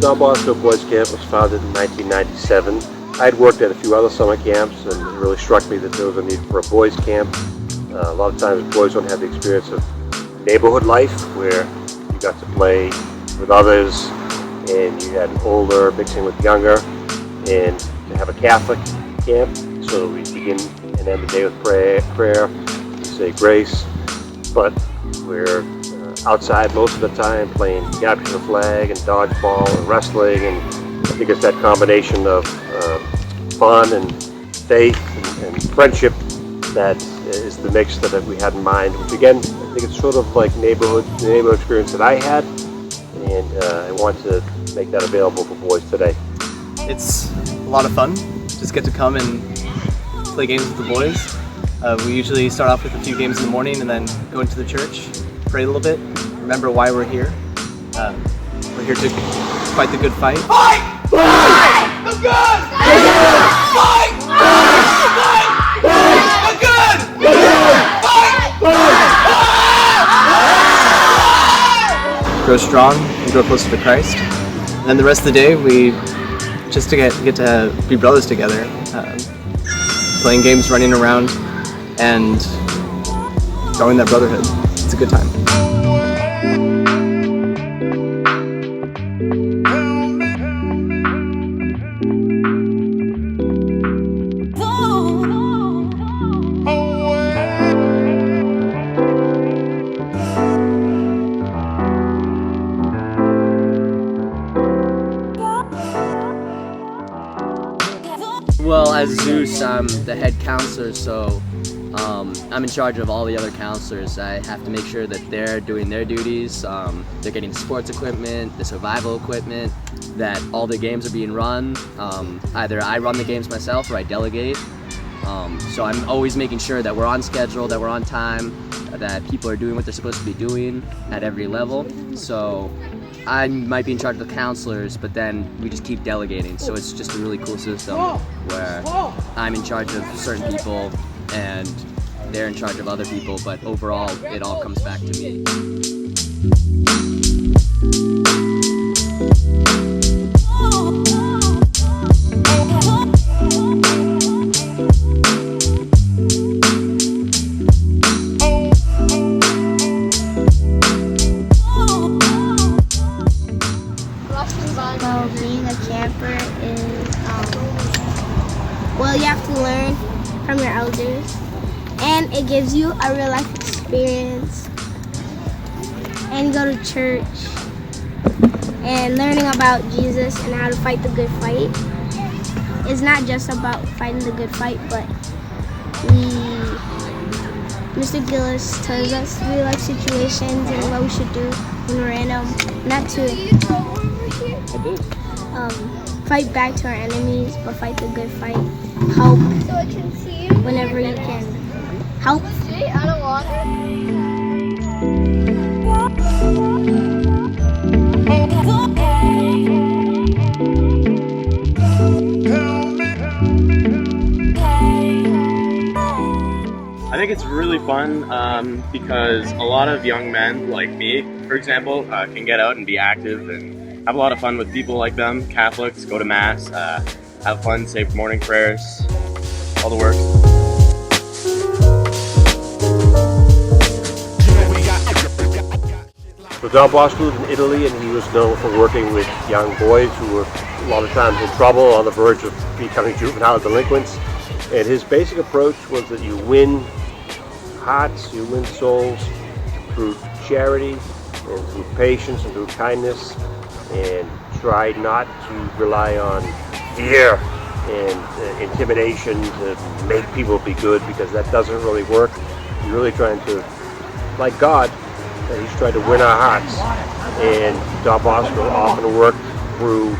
Don Bosco Boys Camp was founded in 1997. I had worked at a few other summer camps, and it really struck me that there was a need for a boys camp. A lot of times boys don't have the experience of neighborhood life where you got to play with others and you had an older mixing with younger, and to have a Catholic camp, so we begin and end the day with prayer, we say grace, but we're outside most of the time playing capture the flag and dodgeball and wrestling, and I think it's that combination of fun and faith and friendship that is the mix that we had in mind, which again, I think it's sort of like the neighborhood experience that I had, and I want to make that available for boys today. It's a lot of fun. Just get to come and play games with the boys. We usually start off with a few games in the morning and then go into the church, pray a little bit, remember why we're here. We're here to fight the good fight. Fight! Fight! The good! Fight! Fight! The good! Fight! Grow strong and grow closer to Christ. And then the rest of the day, we just get to be brothers together, playing games, running around, and growing that brotherhood. It's a good time. Well, as Zeus, I'm the head counselor, so I'm in charge of all the other counselors. I have to make sure that they're doing their duties, they're getting the sports equipment, the survival equipment, that all the games are being run. Either I run the games myself or I delegate. So I'm always making sure that we're on schedule, that we're on time, that people are doing what they're supposed to be doing at every level. So I might be in charge of the counselors, but then we just keep delegating. So it's just a really cool system where I'm in charge of certain people and they're in charge of other people, but overall it all comes back to me. Well, being a camper is, well, you have to learn from your elders, and it gives you a real life experience, and go to church, and learning about Jesus and how to fight the good fight. It's not just about fighting the good fight, but Mr. Gillis tells us real life situations and what we should do when we're in them, not to fight back to our enemies, but fight the good fight. Help whenever you can. Help. I think it's really fun because a lot of young men like me, for example, can get out and be active and have a lot of fun with people like them. Catholics, go to Mass, have fun, say morning prayers, all the works. So Don Bosco was in Italy, and he was known for working with young boys who were a lot of times in trouble, on the verge of becoming juvenile delinquents. And his basic approach was that you win hearts, you win souls through charity and through patience and through kindness, and try not to rely on fear and intimidation to make people be good, because that doesn't really work. You're really trying to, like God, he's trying to win our hearts. And Don Bosco often worked through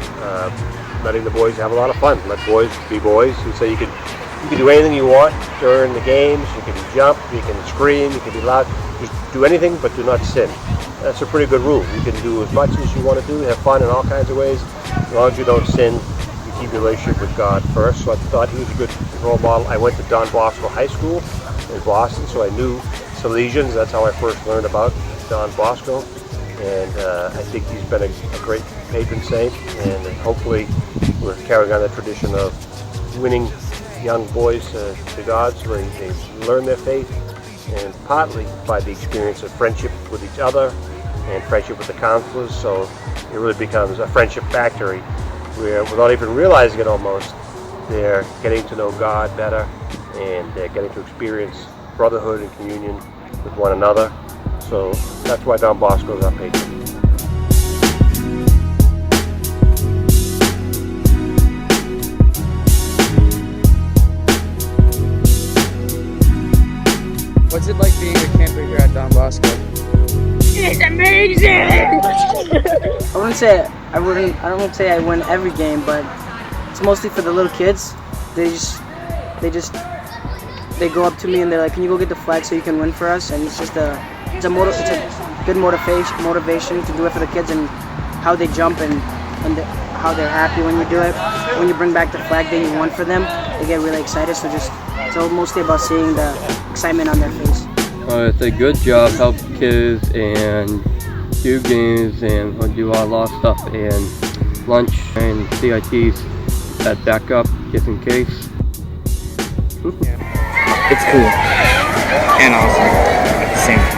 letting the boys have a lot of fun. Let boys be boys. He said you can do anything you want during the games. You can jump, you can scream, you can be loud. Just do anything, but do not sin. That's a pretty good rule. You can do as much as you want to do, have fun in all kinds of ways, as long as you don't sin. You keep your relationship with God first. So I thought he was a good role model. I went to Don Bosco High School in Boston, so I knew Salesians. That's how I first learned about Don Bosco. And I think he's been a great patron saint, and hopefully we're carrying on the tradition of winning young boys to God so they learn their faith, and partly by the experience of friendship with each other and friendship with the counselors. So it really becomes a friendship factory where, without even realizing it almost, they're getting to know God better, and they're getting to experience brotherhood and communion with one another. So that's why Don Bosco is our patron. What's it like being a camper here at Don Bosco? It's amazing! I don't say I win every game, but it's mostly for the little kids. They go up to me and they're like, "Can you go get the flag so you can win for us?" And it's just a good motivation to do it for the kids, and how they jump and how they're happy when you do it. When you bring back the flag that you won for them, they get really excited. So mostly about seeing the excitement on their face. It's a good job, help kids and do games and do a lot of stuff, and lunch and CITs at backup just in case. It's cool and awesome at the same time.